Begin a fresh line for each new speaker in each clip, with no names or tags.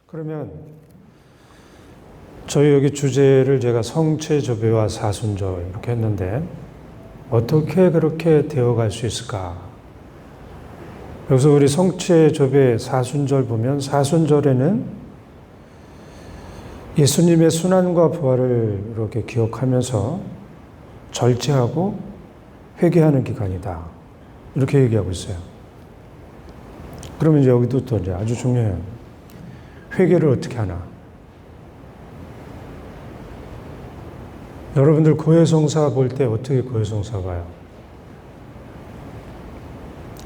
그러면 저희 여기 주제를 제가 성체조배와 사순절 이렇게 했는데 어떻게 그렇게 되어갈 수 있을까? 여기서 우리 성체조배 사순절 보면 사순절에는 예수님의 순환과 부활을 이렇게 기억하면서 절제하고 회개하는 기간이다. 이렇게 얘기하고 있어요. 그러면 이제 여기도 또 이제 아주 중요해요. 회개를 어떻게 하나? 여러분들 고해성사 볼 때 어떻게 고해성사 봐요?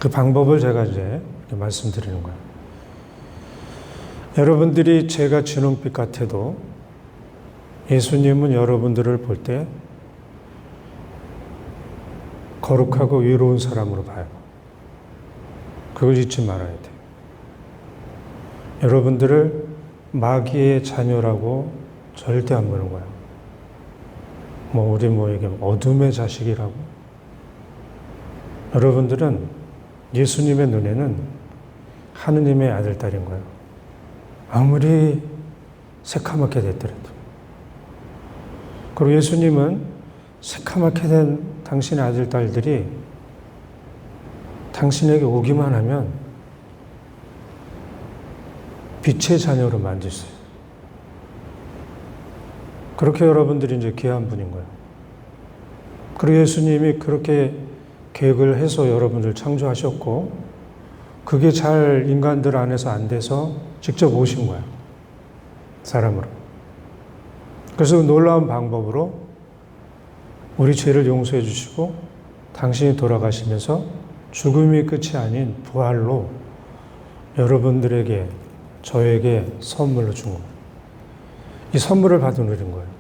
그 방법을 제가 이제 말씀드리는 거예요. 여러분들이 죄가 진홍빛 같아도 예수님은 여러분들을 볼 때 거룩하고 위로운 사람으로 봐요. 그걸 잊지 말아야 돼요. 여러분들을 마귀의 자녀라고 절대 안 보는 거예요. 우리 얘기하면 어둠의 자식이라고. 여러분들은 예수님의 눈에는 하느님의 아들, 딸인 거예요. 아무리 새카맣게 됐더라도. 그리고 예수님은 새카맣게 된 당신의 아들, 딸들이 당신에게 오기만 하면 빛의 자녀로 만드셨어요. 그렇게 여러분들이 이제 귀한 분인 거예요. 그리고 예수님이 그렇게 계획을 해서 여러분들 창조하셨고, 그게 잘 인간들 안에서 안 돼서 직접 오신 거예요. 사람으로. 그래서 놀라운 방법으로 우리 죄를 용서해 주시고, 당신이 돌아가시면서 죽음이 끝이 아닌 부활로 여러분들에게 저에게 선물로 준 거예요. 이 선물을 받아 누린 거예요.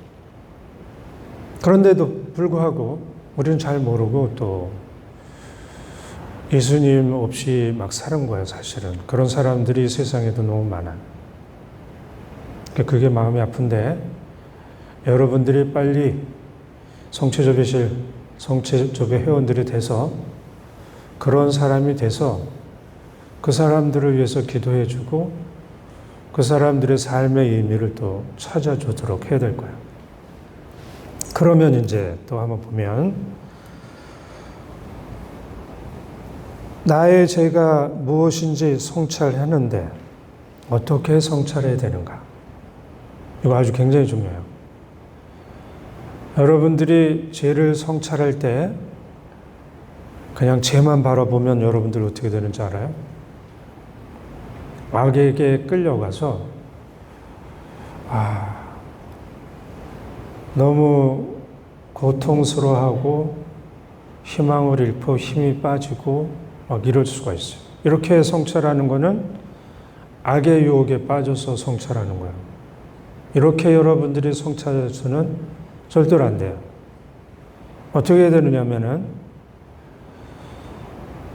그런데도 불구하고 우리는 잘 모르고 또 예수님 없이 막 사는 거예요, 사실은. 그런 사람들이 세상에도 너무 많아요. 그게 마음이 아픈데 여러분들이 빨리 성체조배 회원들이 돼서 그런 사람이 돼서 그 사람들을 위해서 기도해 주고 그 사람들의 삶의 의미를 또 찾아주도록 해야 될 거예요. 그러면 이제 또 한번 보면 나의 죄가 무엇인지 성찰하는데 어떻게 성찰해야 되는가? 이거 아주 굉장히 중요해요. 여러분들이 죄를 성찰할 때 그냥 죄만 바라보면 여러분들 어떻게 되는지 알아요? 악에게 끌려가서 너무 고통스러워하고 희망을 잃고 힘이 빠지고 막 이럴 수가 있어요. 이렇게 성찰하는 거는 악의 유혹에 빠져서 성찰하는 거예요. 이렇게 여러분들이 성찰해서는 절대로 안 돼요. 어떻게 해야 되느냐면은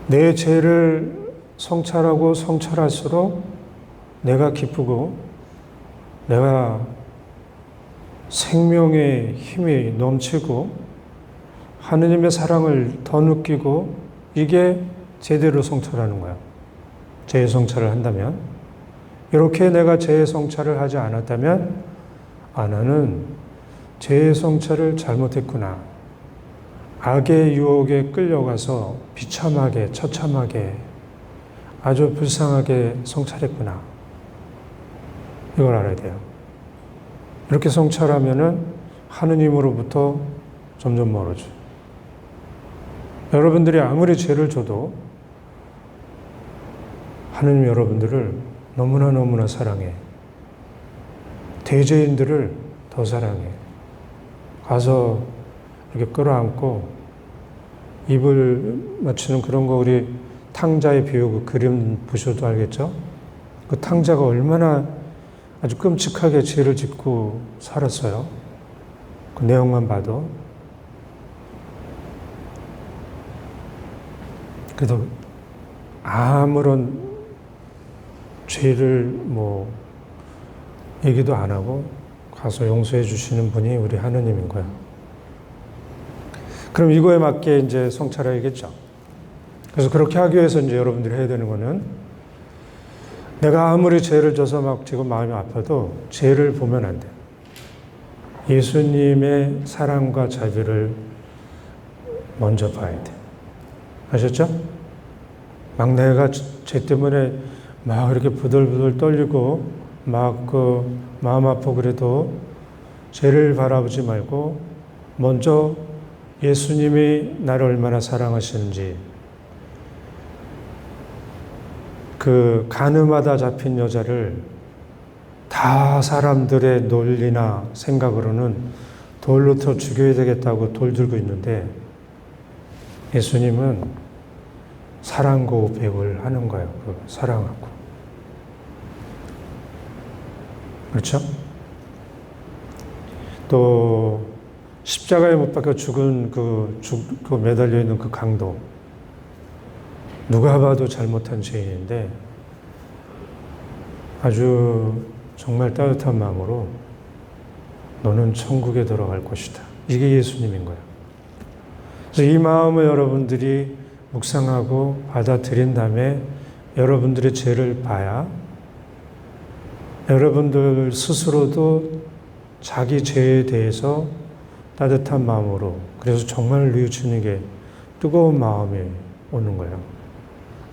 내 죄를 성찰하고 성찰할수록 내가 기쁘고 내가 생명의 힘이 넘치고 하느님의 사랑을 더 느끼고 이게 제대로 성찰하는 거야. 죄의 성찰을 한다면. 이렇게 내가 죄의 성찰을 하지 않았다면 나는 죄의 성찰을 잘못했구나. 악의 유혹에 끌려가서 비참하게 처참하게 아주 불쌍하게 성찰했구나. 이걸 알아야 돼요. 이렇게 성찰하면은 하느님으로부터 점점 멀어져요. 여러분들이 아무리 죄를 져도 하느님 여러분들을 너무나 사랑해. 대죄인들을 더 사랑해. 가서 이렇게 끌어안고 입을 맞추는 그런 거 우리 탕자의 비유 그 그림 보셔도 알겠죠? 그 탕자가 얼마나 아주 끔찍하게 죄를 짓고 살았어요. 그 내용만 봐도. 그래도 아무런 죄를 얘기도 안 하고 가서 용서해 주시는 분이 우리 하느님인 거예요. 그럼 이거에 맞게 이제 성찰해야겠죠. 그래서 그렇게 하기 위해서 이제 여러분들이 해야 되는 거는, 내가 아무리 죄를 져서 지금 마음이 아파도 죄를 보면 안 돼. 예수님의 사랑과 자비를 먼저 봐야 돼. 아셨죠? 막 내가 죄 때문에 막 이렇게 부들부들 떨리고 막 마음 아프고 그래도 죄를 바라보지 말고 먼저 예수님이 나를 얼마나 사랑하시는지, 그 가늠하다 잡힌 여자를 다 사람들의 논리나 생각으로는 돌로 쳐 죽여야 되겠다고 돌 들고 있는데, 예수님은 사랑 고백을 하는 거예요. 사랑하고. 그렇죠? 또 십자가에 못 박혀 죽은 그 매달려 있는 그 강도, 누가 봐도 잘못한 죄인인데 아주 정말 따뜻한 마음으로 너는 천국에 들어갈 것이다. 이게 예수님인 거예요. 그래서 이 마음을 여러분들이 묵상하고 받아들인 다음에 여러분들의 죄를 봐야 여러분들 스스로도 자기 죄에 대해서 따뜻한 마음으로, 그래서 정말 뉘우치는 게 뜨거운 마음이 오는 거예요.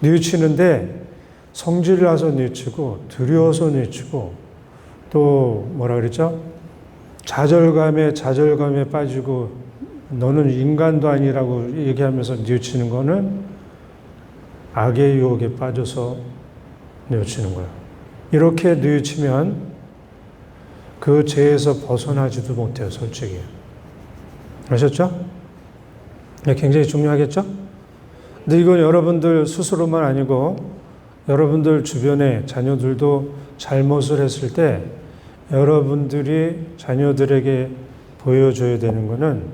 뉘우치는데 성질 나서 뉘우치고 두려워서 뉘우치고 또 뭐라 그랬죠? 좌절감에 빠지고 너는 인간도 아니라고 얘기하면서 뉘우치는 거는 악의 유혹에 빠져서 뉘우치는 거예요. 이렇게 뉘우치면 그 죄에서 벗어나지도 못해요, 솔직히. 아셨죠? 굉장히 중요하겠죠? 근데 이건 여러분들 스스로만 아니고 여러분들 주변의 자녀들도 잘못을 했을 때 여러분들이 자녀들에게 보여줘야 되는 것은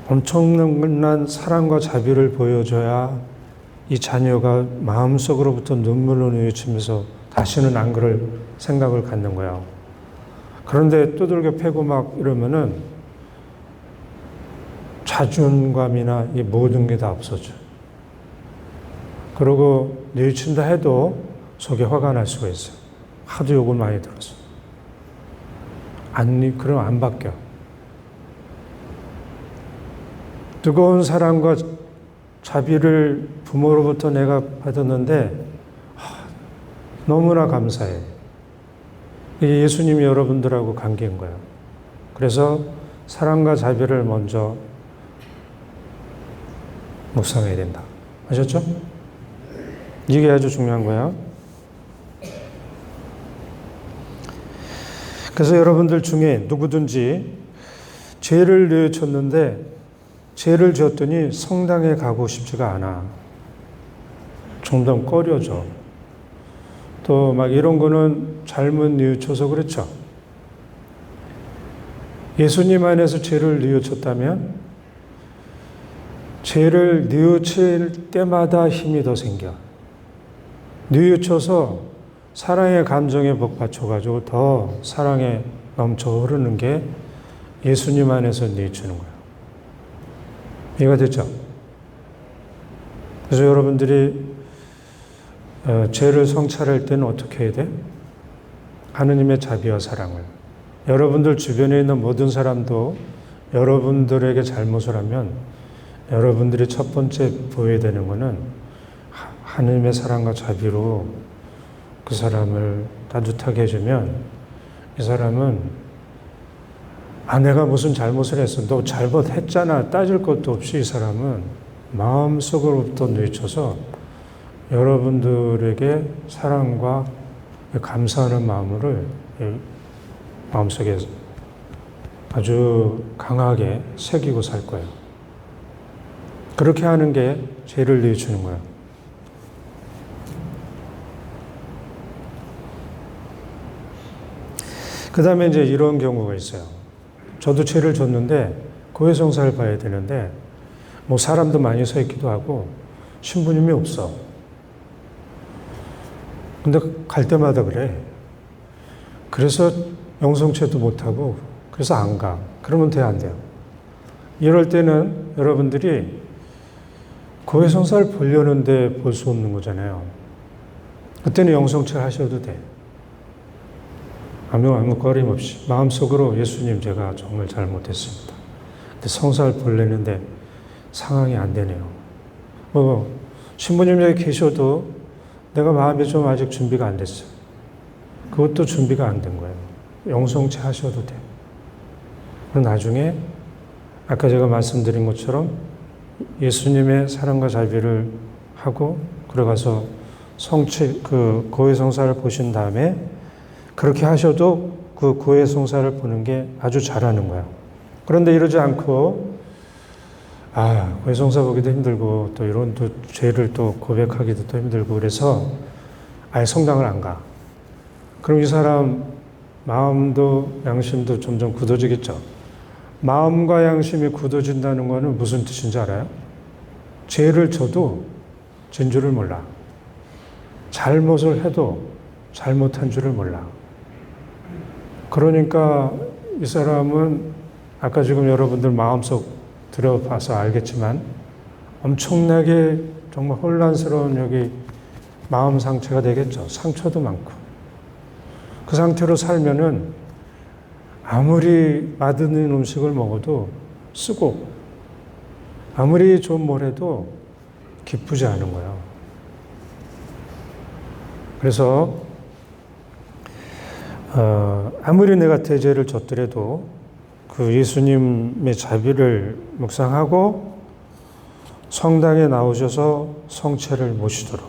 엄청난 사랑과 자비를 보여줘야 이 자녀가 마음속으로부터 눈물로 뉘우치면서 다시는 안 그럴 생각을 갖는 거예요. 그런데 두들겨 패고 막 이러면은 자존감이나 이 모든 게 다 없어져. 그러고 뉘우친다 해도 속에 화가 날 수가 있어요. 하도 욕을 많이 들어서. 그럼 안 바뀌어. 뜨거운 사랑과 자비를 부모로부터 내가 받았는데 너무나 감사해. 이게 예수님이 여러분들하고 관계인 거예요. 그래서 사랑과 자비를 먼저 묵상해야 된다. 아셨죠? 이게 아주 중요한 거예요. 그래서 여러분들 중에 누구든지 죄를 뉘우쳤는데 죄를 지었더니 성당에 가고 싶지가 않아. 점점 꺼려져. 또 막 이런 거는 잘못 뉘우쳐서 그렇죠. 예수님 안에서 죄를 뉘우쳤다면 죄를 뉘우칠 때마다 힘이 더 생겨. 뉘우쳐서 사랑의 감정에 복받쳐가지고 더 사랑에 넘쳐 흐르는 게 예수님 안에서 뉘우치는 거예요. 이해가 됐죠? 그래서 여러분들이 죄를 성찰할 때는 어떻게 해야 돼? 하느님의 자비와 사랑을. 여러분들 주변에 있는 모든 사람도 여러분들에게 잘못을 하면 여러분들이 첫 번째 보여야 되는 것은 하느님의 사랑과 자비로 그 사람을 따뜻하게 해주면 이 사람은 내가 무슨 잘못을 했어. 너 잘못했잖아. 따질 것도 없이 이 사람은 마음속으로부터 뉘쳐서 여러분들에게 사랑과 감사하는 마음을 마음속에 아주 강하게 새기고 살 거예요. 그렇게 하는 게 죄를 뉘우치는 거예요. 그 다음에 이제 이런 경우가 있어요. 저도 죄를 졌는데 고해성사를 봐야 되는데 뭐 사람도 많이 서 있기도 하고 신부님이 없어. 근데 갈 때마다 그래. 그래서 영성체도 못하고 그래서 안 가. 그러면 돼요, 안 돼요? 이럴 때는 여러분들이 고해성사를 보려는데 볼 수 없는 거잖아요. 그때는 영성체 하셔도 돼. 아무 거림없이 마음속으로 예수님 제가 정말 잘못했습니다. 근데 성사를 보려는데 상황이 안 되네요. 신부님 여기 계셔도 내가 마음이 좀 아직 준비가 안 됐어요. 그것도 준비가 안 된 거예요. 영성체 하셔도 돼요. 그럼 나중에 아까 제가 말씀드린 것처럼 예수님의 사랑과 자비를 하고 그러가서 고해성사를 보신 다음에 그렇게 하셔도 그 고해성사를 보는 게 아주 잘하는 거예요. 그런데 이러지 않고 고해성사 보기도 힘들고 또 이런 또 죄를 또 고백하기도 또 힘들고 그래서 아예 성당을 안 가. 그럼 이 사람 마음도 양심도 점점 굳어지겠죠. 마음과 양심이 굳어진다는 것은 무슨 뜻인지 알아요? 죄를 져도 진 줄을 몰라. 잘못을 해도 잘못한 줄을 몰라. 그러니까 이 사람은 아까 지금 여러분들 마음속 들어봐서 알겠지만 엄청나게 정말 혼란스러운 여기 마음 상처가 되겠죠. 상처도 많고. 그 상태로 살면은 아무리 맛있는 음식을 먹어도 쓰고 아무리 좋은 뭘 해도 기쁘지 않은 거예요. 그래서 아무리 내가 대죄를 졌더라도 그 예수님의 자비를 묵상하고 성당에 나오셔서 성체를 모시도록.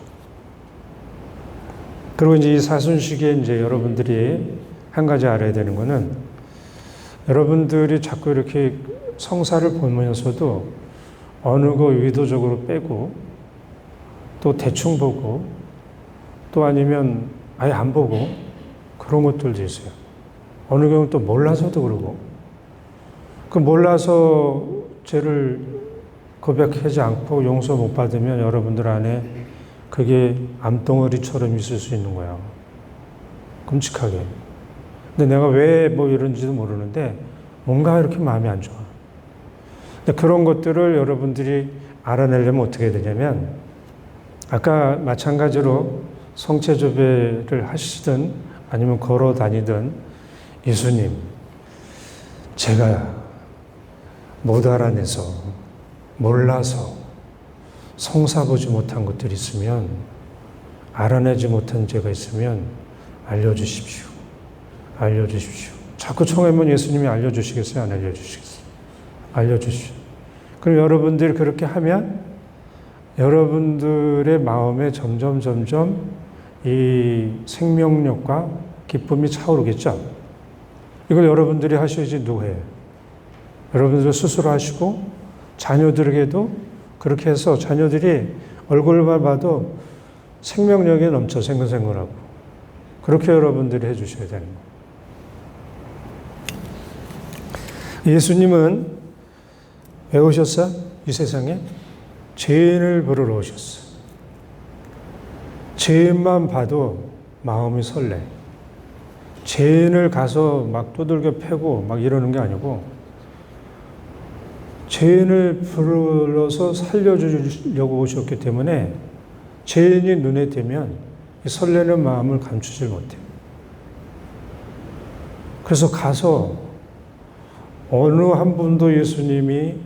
그리고 이제 이 사순식에 이제 여러분들이 한 가지 알아야 되는 거는 여러분들이 자꾸 이렇게 성사를 보면서도 어느 거 의도적으로 빼고 또 대충 보고 또 아니면 아예 안 보고 그런 것들도 있어요. 어느 경우는 또 몰라서도 그러고 그 몰라서 죄를 고백하지 않고 용서 못 받으면 여러분들 안에 그게 암덩어리처럼 있을 수 있는 거예요. 끔찍하게. 근데 내가 왜 이런지도 모르는데 뭔가 이렇게 마음이 안 좋아. 근데 그런 것들을 여러분들이 알아내려면 어떻게 해야 되냐면 아까 마찬가지로 성체조배를 하시든 아니면 걸어 다니든 예수님 제가 못 알아내서 몰라서 성사 보지 못한 것들이 있으면 알아내지 못한 죄가 있으면 알려주십시오. 알려주십시오. 자꾸 청하면 예수님이 알려주시겠어요? 안 알려주시겠어요? 알려주십시오. 그럼 여러분들이 그렇게 하면 여러분들의 마음에 점점 이 생명력과 기쁨이 차오르겠죠? 이걸 여러분들이 하셔야지 누구 해요? 여러분들 스스로 하시고 자녀들에게도 그렇게 해서 자녀들이 얼굴만 봐도 생명력이 넘쳐 생글생글하고 그렇게 여러분들이 해주셔야 되는 거예요. 예수님은 왜 오셨어? 이 세상에? 죄인을 부르러 오셨어. 죄인만 봐도 마음이 설레. 죄인을 가서 막 두들겨 패고 막 이러는 게 아니고 죄인을 불러서 살려주려고 오셨기 때문에 죄인이 눈에 띄면 설레는 마음을 감추질 못해요. 그래서 가서 어느 한 분도 예수님이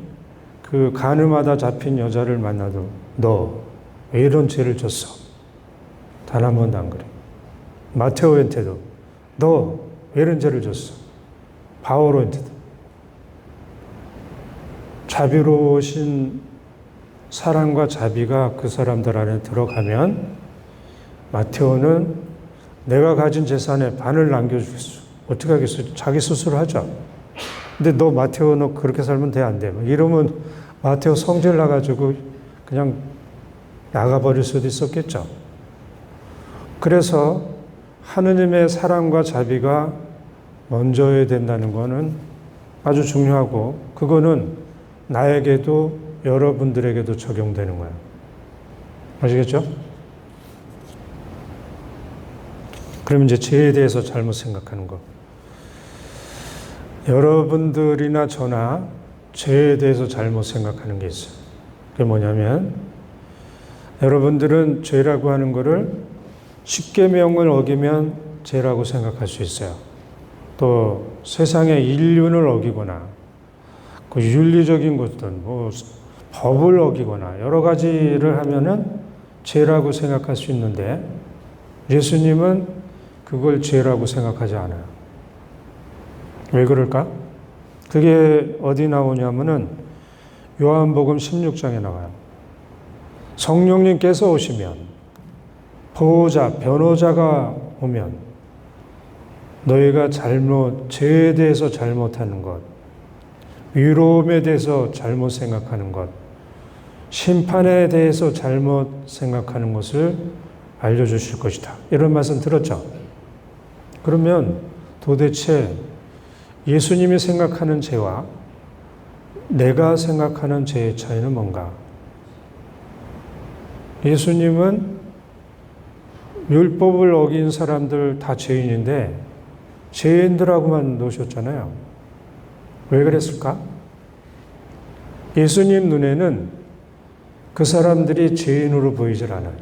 그 간음하다 잡힌 여자를 만나도 너 왜 이런 죄를 졌어? 단 한 번도 안 그래. 마테오한테도 너 왜 이런 죄를 졌어? 바오로한테도. 자비로우신 사랑과 자비가 그 사람들 안에 들어가면 마테오는 내가 가진 재산의 반을 남겨주겠어. 어떻게 하겠어? 자기 스스로 하죠. 근데 너 마테오 너 그렇게 살면 돼? 안 돼? 이러면 마테오 성질 나가지고 그냥 나가버릴 수도 있었겠죠. 그래서 하느님의 사랑과 자비가 먼저 해야 된다는 거는 아주 중요하고, 그거는 나에게도 여러분들에게도 적용되는 거예요. 아시겠죠? 그러면 이제 죄에 대해서 잘못 생각하는 거. 여러분들이나 저나 죄에 대해서 잘못 생각하는 게 있어요. 그게 뭐냐면, 여러분들은 죄라고 하는 거를 십계명을 어기면 죄라고 생각할 수 있어요. 또 세상의 인륜을 어기거나 그 윤리적인 것들, 뭐 법을 어기거나 여러 가지를 하면은 죄라고 생각할 수 있는데, 예수님은 그걸 죄라고 생각하지 않아요. 왜 그럴까? 그게 어디 나오냐면은 요한복음 16장에 나와요. 성령님께서 오시면, 보호자, 변호자가 오면 너희가 죄에 대해서 잘못하는 것, 위로움에 대해서 잘못 생각하는 것, 심판에 대해서 잘못 생각하는 것을 알려주실 것이다. 이런 말씀 들었죠? 그러면 도대체 예수님이 생각하는 죄와 내가 생각하는 죄의 차이는 뭔가? 예수님은 율법을 어긴 사람들 다 죄인인데 죄인들하고만 놓으셨잖아요. 왜 그랬을까? 예수님 눈에는 그 사람들이 죄인으로 보이질 않아요.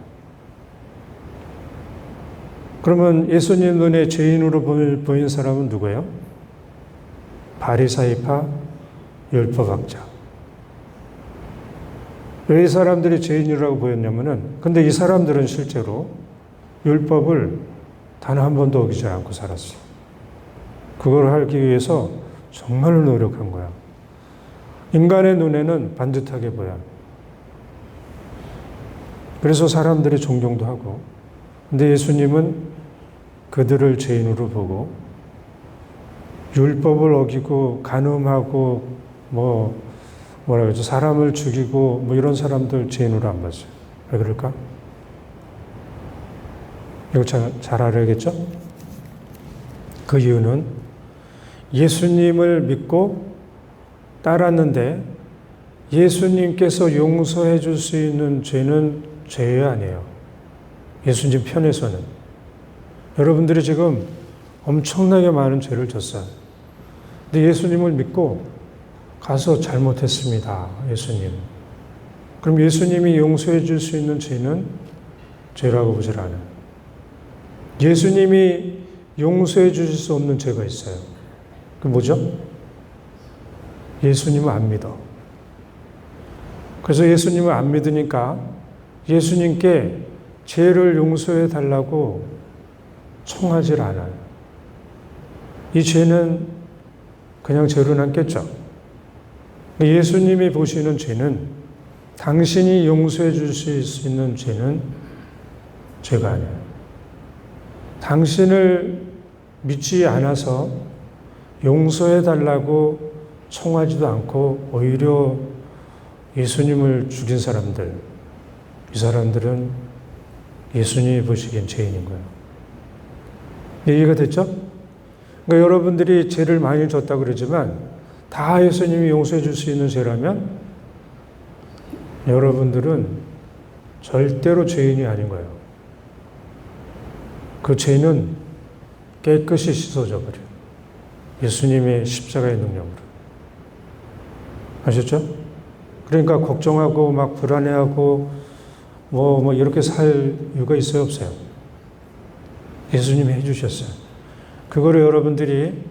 그러면 예수님 눈에 죄인으로 보인 사람은 누구예요? 바리사이파 율법학자. 왜 이 사람들이 죄인이라고 보였냐면은, 근데 이 사람들은 실제로 율법을 단 한 번도 어기지 않고 살았어요. 그걸 하기 위해서 정말로 노력한 거야. 인간의 눈에는 반듯하게 보여. 그래서 사람들이 존경도 하고, 근데 예수님은 그들을 죄인으로 보고, 율법을 어기고 간음하고 뭐라 그러죠? 사람을 죽이고 뭐 이런 사람들 죄인으로 안 봤어요. 왜 그럴까? 이거 잘 알아야겠죠? 그 이유는 예수님을 믿고 따랐는데 예수님께서 용서해 줄 수 있는 죄는 죄 아니에요. 예수님 편에서는. 여러분들이 지금 엄청나게 많은 죄를 졌어요. 근데 예수님을 믿고 가서 잘못했습니다. 예수님. 그럼 예수님이 용서해 줄 수 있는 죄는 죄라고 보질 않아요. 예수님이 용서해 주실 수 없는 죄가 있어요. 그게 뭐죠? 예수님을 안 믿어. 그래서 예수님을 안 믿으니까 예수님께 죄를 용서해 달라고 청하질 않아요. 이 죄는 그냥 죄로 남겠죠. 예수님이 보시는 죄는, 당신이 용서해 주실 수 있는 죄는 죄가 아니에요. 당신을 믿지 않아서 용서해 달라고 청하지도 않고 오히려 예수님을 죽인 사람들, 이 사람들은 예수님이 보시기엔 죄인인 거예요. 이해가 됐죠? 그러니까 여러분들이 죄를 많이 졌다고 그러지만 다 예수님이 용서해 줄 수 있는 죄라면 여러분들은 절대로 죄인이 아닌 거예요. 그 죄는 깨끗이 씻어져 버려요. 예수님의 십자가의 능력으로. 아셨죠? 그러니까 걱정하고 막 불안해하고 뭐 이렇게 살 이유가 있어요, 없어요? 예수님이 해주셨어요. 그거를 여러분들이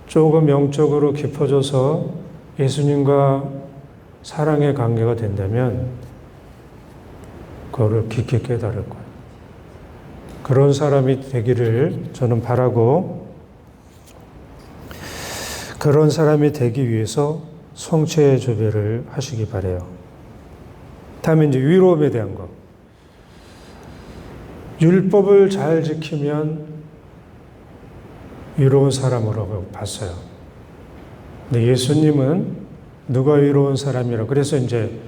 조금 영적으로 깊어져서 예수님과 사랑의 관계가 된다면 그거를 깊게 깨달을 거예요. 그런 사람이 되기를 저는 바라고, 그런 사람이 되기 위해서 성체 조배를 하시기 바라요. 다음에 이제 위로움에 대한 것. 율법을 잘 지키면 위로운 사람으로 봤어요. 근데 예수님은 누가 위로운 사람이라고. 그래서 이제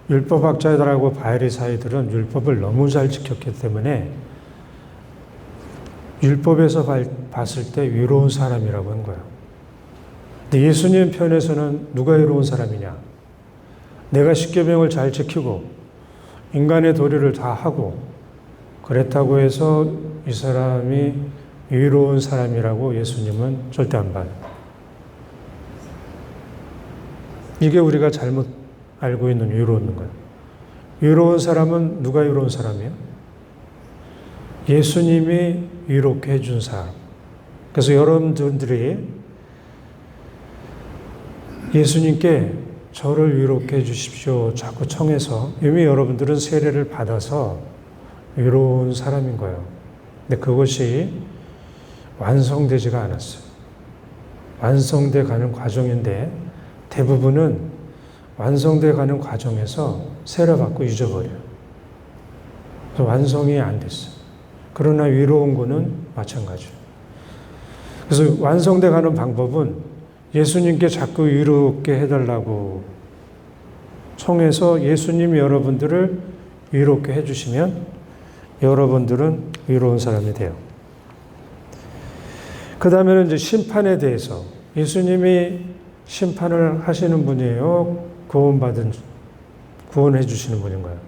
율법학자들하고 바리사이들은 율법을 너무 잘 지켰기 때문에 율법에서 봤을 때 위로운 사람이라고 한 거예요. 근데 예수님 편에서는 누가 위로운 사람이냐? 내가 십계명을 잘 지키고 인간의 도리를 다 하고 그랬다고 해서 이 사람이 위로운 사람이라고 예수님은 절대 안 봐요. 이게 우리가 잘못 알고 있는 위로운 거예요. 위로운 사람은 누가 위로운 사람이에요? 예수님이 위롭게 해준 사람. 그래서 여러분들이 예수님께 저를 위롭게 해주십시오 자꾸 청해서 이미 여러분들은 세례를 받아서 위로운 사람인 거예요. 근데 그것이 완성되지가 않았어요. 완성돼 가는 과정인데 대부분은 완성돼 가는 과정에서 세례받고 잊어버려요. 그래서 완성이 안 됐어요. 그러나 위로운 거는 마찬가지예요. 그래서 완성돼 가는 방법은 예수님께 자꾸 위롭게 해달라고 청해서 예수님이 여러분들을 위롭게 해주시면 여러분들은 위로운 사람이 돼요. 그 다음에는 이제 심판에 대해서 예수님이 심판을 하시는 분이에요? 구원해 주시는 분인 거예요.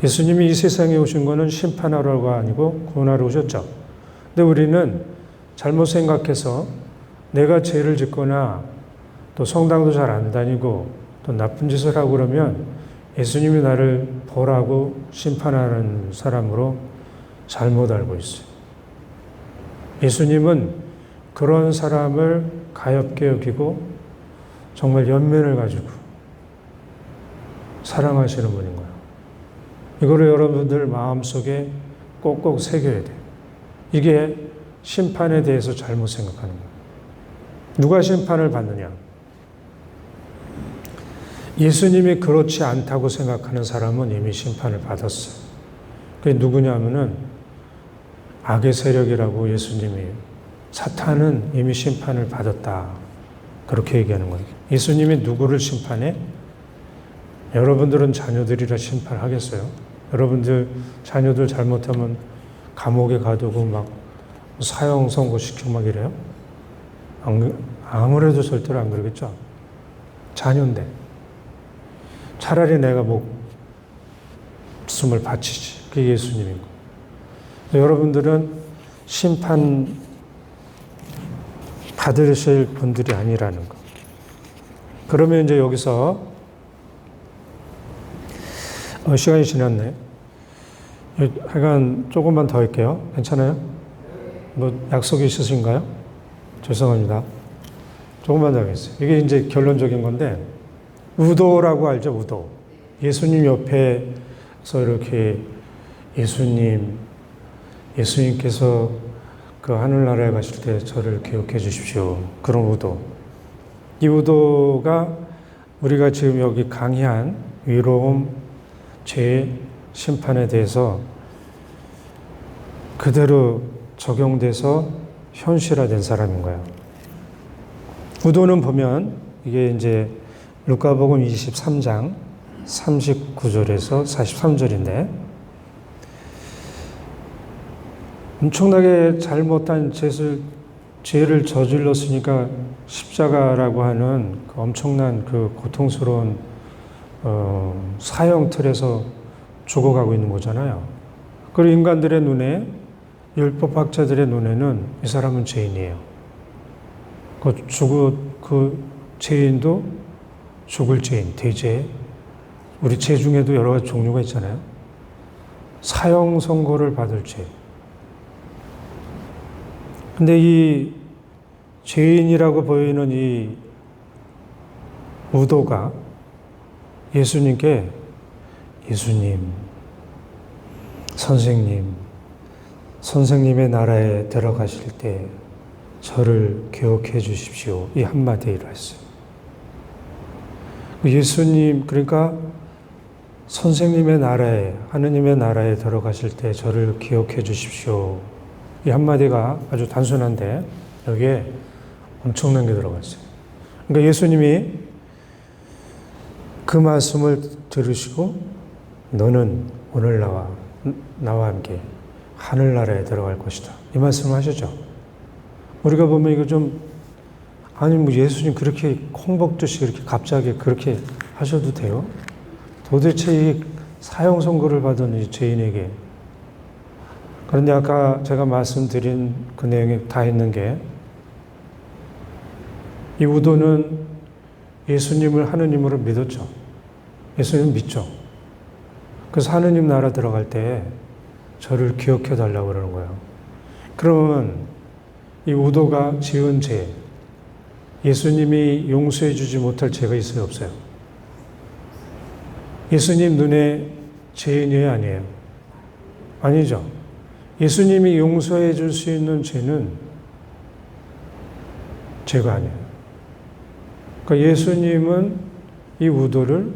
예수님이 이 세상에 오신 거는 심판하러가 아니고 구원하러 오셨죠. 근데 우리는 잘못 생각해서 내가 죄를 짓거나 또 성당도 잘 안 다니고 또 나쁜 짓을 하고 그러면 예수님이 나를 벌하고 심판하는 사람으로 잘못 알고 있어요. 예수님은 그런 사람을 가엾게 여기고 정말 연민을 가지고 사랑하시는 분인 거예요. 이거를 여러분들 마음속에 꼭꼭 새겨야 돼요. 이게 심판에 대해서 잘못 생각하는 거예요. 누가 심판을 받느냐? 예수님이 그렇지 않다고 생각하는 사람은 이미 심판을 받았어요. 그게 누구냐면은 악의 세력이라고 예수님이 사탄은 이미 심판을 받았다. 그렇게 얘기하는 거예요. 예수님이 누구를 심판해? 여러분들은 자녀들이라 심판하겠어요? 여러분들 자녀들 잘못하면 감옥에 가두고 막 사형 선고시키고 막 이래요? 아무래도 절대로 안 그러겠죠? 자녀인데. 차라리 내가 목숨을 바치지. 그게 예수님인 거예요. 여러분들은 심판 받으실 분들이 아니라는 거. 그러면 이제 여기서 시간이 지났네. 하여간 조금만 더 할게요. 괜찮아요? 뭐 약속이 있으신가요? 죄송합니다. 조금만 더 하겠어요. 이게 이제 결론적인 건데 우도라고 알죠? 우도. 예수님 옆에서 이렇게 예수님께서 그 하늘나라에 가실 때 저를 기억해 주십시오. 그런 우도. 이 우도가 우리가 지금 여기 강의한 위로움, 죄, 심판에 대해서 그대로 적용돼서 현실화된 사람인 거예요. 우도는 보면 이게 이제 루카복음 23장 39절에서 43절인데 엄청나게 잘못한 죄를 저질렀으니까 십자가라고 하는 그 엄청난 그 고통스러운 사형 틀에서 죽어가고 있는 거잖아요. 그리고 인간들의 눈에, 율법학자들의 눈에는 이 사람은 죄인이에요. 그 죄인도 죽을 죄인, 대죄. 우리 죄 중에도 여러 가지 종류가 있잖아요. 사형 선고를 받을 죄. 근데 이 죄인이라고 보이는 이 우도가 예수님께 선생님의 나라에 들어가실 때 저를 기억해 주십시오. 이 한마디로 했어요. 예수님, 그러니까 선생님의 나라에, 하느님의 나라에 들어가실 때 저를 기억해 주십시오. 이 한마디가 아주 단순한데 여기에 엄청난 게 들어가 있어요. 그러니까 예수님이 그 말씀을 들으시고 너는 오늘 나와 함께 하늘나라에 들어갈 것이다. 이 말씀을 하시죠. 우리가 보면 이거 좀, 아니, 뭐 예수님 그렇게 콩먹듯이 그렇게 갑자기 그렇게 하셔도 돼요? 도대체 이 사형 선고를 받은 이 죄인에게. 그런데 아까 제가 말씀드린 그 내용에 다 있는 게, 이 우도는 예수님을 하느님으로 믿었죠. 예수님 믿죠. 그래서 하느님 나라 들어갈 때 저를 기억해 달라고 그러는 거예요. 그러면 이 우도가 지은 죄, 예수님이 용서해 주지 못할 죄가 있어요, 없어요? 예수님 눈에 죄인이에요, 아니에요? 아니죠. 예수님이 용서해 줄 수 있는 죄는 죄가 아니에요. 그러니까 예수님은 이 우도를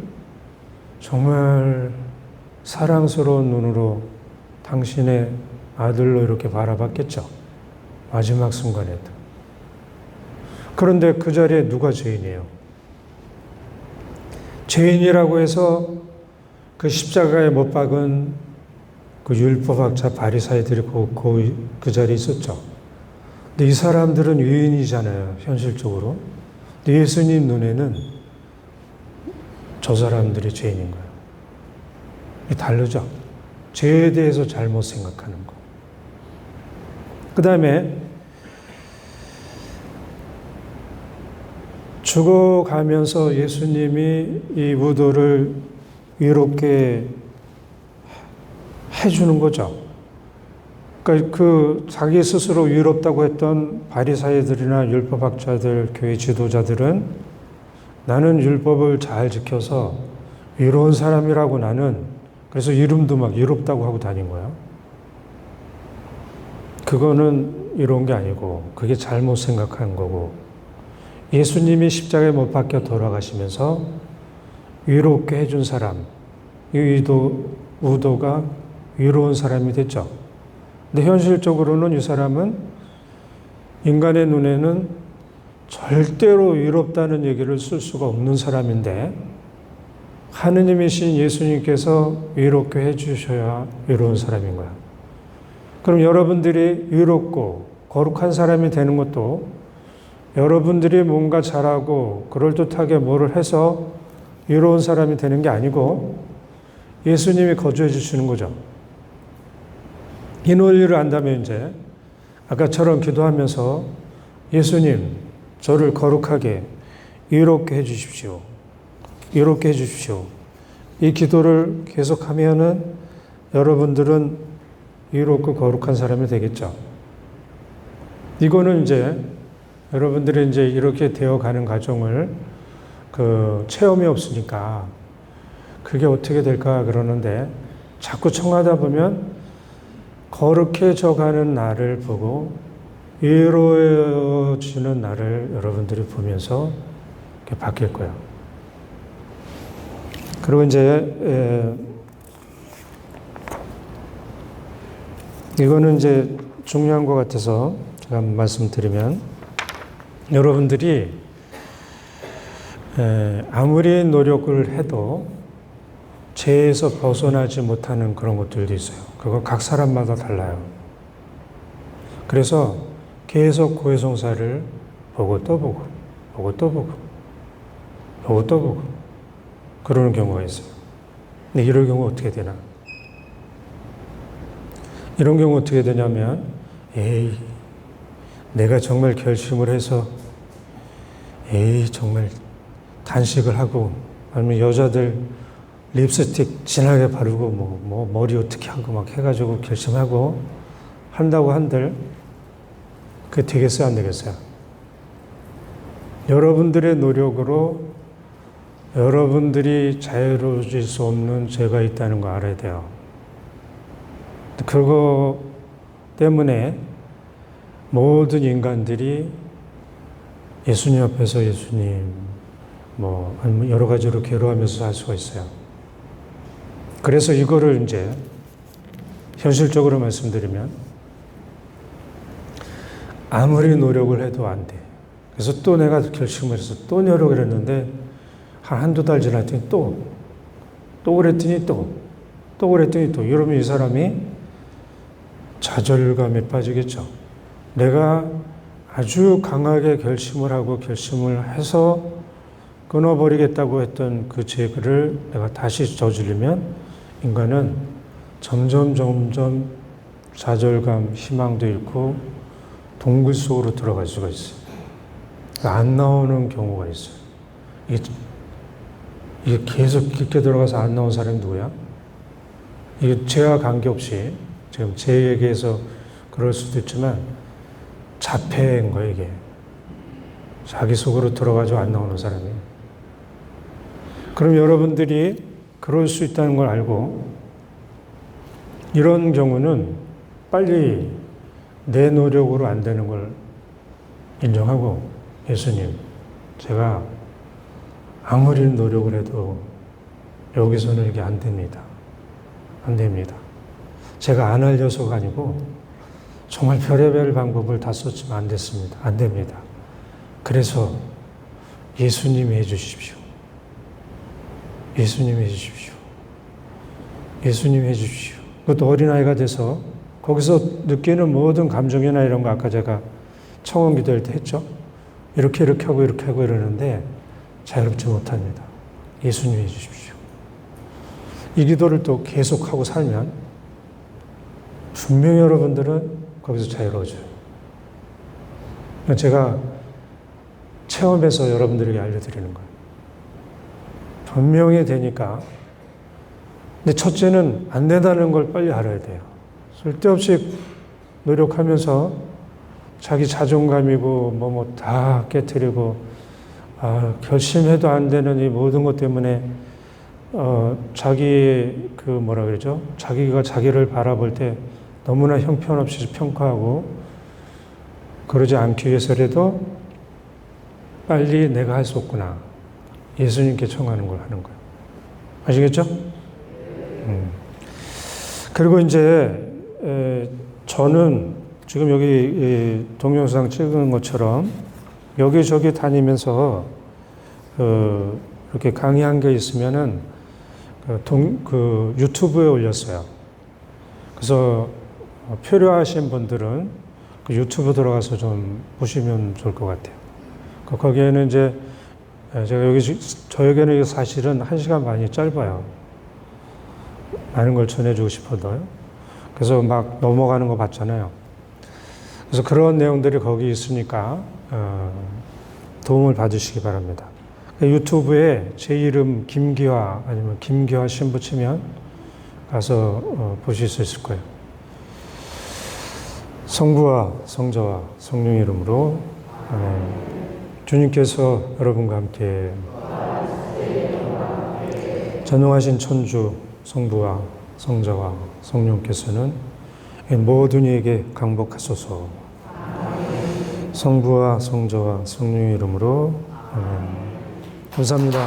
정말 사랑스러운 눈으로 당신의 아들로 이렇게 바라봤겠죠. 마지막 순간에도. 그런데 그 자리에 누가 죄인이에요? 죄인이라고 해서 그 십자가에 못 박은 그 율법학자 바리사이들이 그 자리에 있었죠. 근데 이 사람들은 유인이잖아요, 현실적으로. 근데 예수님 눈에는 저 사람들이 죄인인 거예요. 다르죠? 죄에 대해서 잘못 생각하는 거. 그 다음에 죽어가면서 예수님이 이 우도를 위롭게 해주는 거죠. 그러니까 그 자기 스스로 위롭다고 했던 바리사이들이나 율법학자들, 교회 지도자들은 나는 율법을 잘 지켜서 위로운 사람이라고 나는, 그래서 이름도 막 위롭다고 하고 다닌 거야. 그거는 이런 게 아니고 그게 잘못 생각한 거고, 예수님이 십자가에 못 박혀 돌아가시면서 위롭게 해준 사람, 이 우도가 위로운 사람이 됐죠. 근데 현실적으로는 이 사람은 인간의 눈에는 절대로 위롭다는 얘기를 쓸 수가 없는 사람인데, 하느님이신 예수님께서 위롭게 해주셔야 위로운 사람인 거야. 그럼 여러분들이 위롭고 거룩한 사람이 되는 것도 여러분들이 뭔가 잘하고 그럴듯하게 뭐를 해서 위로운 사람이 되는 게 아니고 예수님이 거주해 주시는 거죠. 이 논리를 안다면 이제 아까처럼 기도하면서 예수님, 저를 거룩하게 위롭게 해 주십시오. 위롭게 해 주십시오. 이 기도를 계속하면은 여러분들은 위롭고 거룩한 사람이 되겠죠. 이거는 이제 여러분들이 이제 이렇게 되어가는 과정을 체험이 없으니까 그게 어떻게 될까 그러는데, 자꾸 청하다 보면 거룩해져 가는 나를 보고 위로해지는 나를 여러분들이 보면서 이렇게 바뀔 거예요. 그리고 이제 이거는 이제 중요한 것 같아서 제가 말씀드리면, 여러분들이 아무리 노력을 해도 죄에서 벗어나지 못하는 그런 것들도 있어요. 그거 각 사람마다 달라요. 그래서 계속 고해성사를 보고 또 보고, 보고 또 보고, 보고 또 보고, 그러는 경우가 있어요. 근데 이럴 경우 어떻게 되나? 이런 경우 어떻게 되냐면, 내가 정말 결심을 해서, 정말 단식을 하고, 아니면 여자들 립스틱 진하게 바르고, 뭐 머리 어떻게 하고 막 해가지고 결심하고 한다고 한들, 그게 되겠어요, 안 되겠어요? 여러분들의 노력으로 여러분들이 자유로워질 수 없는 죄가 있다는 거 알아야 돼요. 그거 때문에 모든 인간들이 예수님 앞에서 예수님, 아니면 여러 가지로 괴로워하면서 살 수가 있어요. 그래서 이거를 이제 현실적으로 말씀드리면, 아무리 노력을 해도 안 돼. 그래서 또 내가 결심을 해서 또 노력을 했는데, 한두 달 지났더니 또 그랬더니 또 그랬더니 또, 이러면 이 사람이 좌절감에 빠지겠죠. 내가 아주 강하게 결심을 하고 결심을 해서 끊어버리겠다고 했던 그 죄를 내가 다시 저지르면 인간은 점점 좌절감, 희망도 잃고 동굴 속으로 들어갈 수가 있어요. 안 나오는 경우가 있어요. 이게 계속 깊게 들어가서 안 나온 사람이 누구야? 이게 죄와 관계없이 지금 제 얘기에서 그럴 수도 있지만 자폐인 거예요, 이게. 자기 속으로 들어가지고 안 나오는 사람이에요. 그럼 여러분들이 그럴 수 있다는 걸 알고 이런 경우는 빨리 내 노력으로 안 되는 걸 인정하고 예수님, 제가 아무리 노력을 해도 여기서는 이게 안 됩니다. 안 됩니다. 제가 안 알려서가 아니고 정말 별의별 방법을 다 썼지만 안 됐습니다. 안 됩니다. 그래서 예수님이 해주십시오. 예수님이 해주십시오. 예수님이 해주십시오. 그것도 어린아이가 돼서 거기서 느끼는 모든 감정이나 이런 거 아까 제가 청원 기도할 때 했죠. 이렇게 하고 이러는데 자유롭지 못합니다. 예수님이 해주십시오. 이 기도를 또 계속하고 살면 분명히 여러분들은 거기서 자유로워져요. 제가 체험해서 여러분들에게 알려드리는 거예요. 분명히 되니까. 근데 첫째는 안 된다는 걸 빨리 알아야 돼요. 쓸데없이 노력하면서 자기 자존감이고 뭐 다 깨트리고 결심해도 안 되는 이 모든 것 때문에 자기 그 뭐라 그러죠? 자기가 자기를 바라볼 때 너무나 형편없이 평가하고 그러지 않기 위해서라도 빨리 내가 할 수 없구나. 예수님께 청하는 걸 하는 거예요. 아시겠죠? 그리고 이제 저는 지금 여기 동영상 찍은 것처럼 여기저기 다니면서 이렇게 강의한 게 있으면은 그 유튜브에 올렸어요. 그래서 필요하신 분들은 그 유튜브 들어가서 좀 보시면 좋을 것 같아요. 거기에는 이제 제가 저에게는 사실은 1시간 반이 짧아요. 많은 걸 전해주고 싶어도요. 그래서 막 넘어가는 거 봤잖아요. 그래서 그런 내용들이 거기 있으니까 도움을 받으시기 바랍니다. 유튜브에 제 이름 김기화 아니면 김기화 신부 치면 가서 보실 수 있을 거예요. 성부와 성자와 성령 이름으로 주님께서 여러분과 함께 전능하신 천주 성부와 성자와 성령께서는 모든 이에게 강복하소서. 성부와 성자와 성령 이름으로 감사합니다.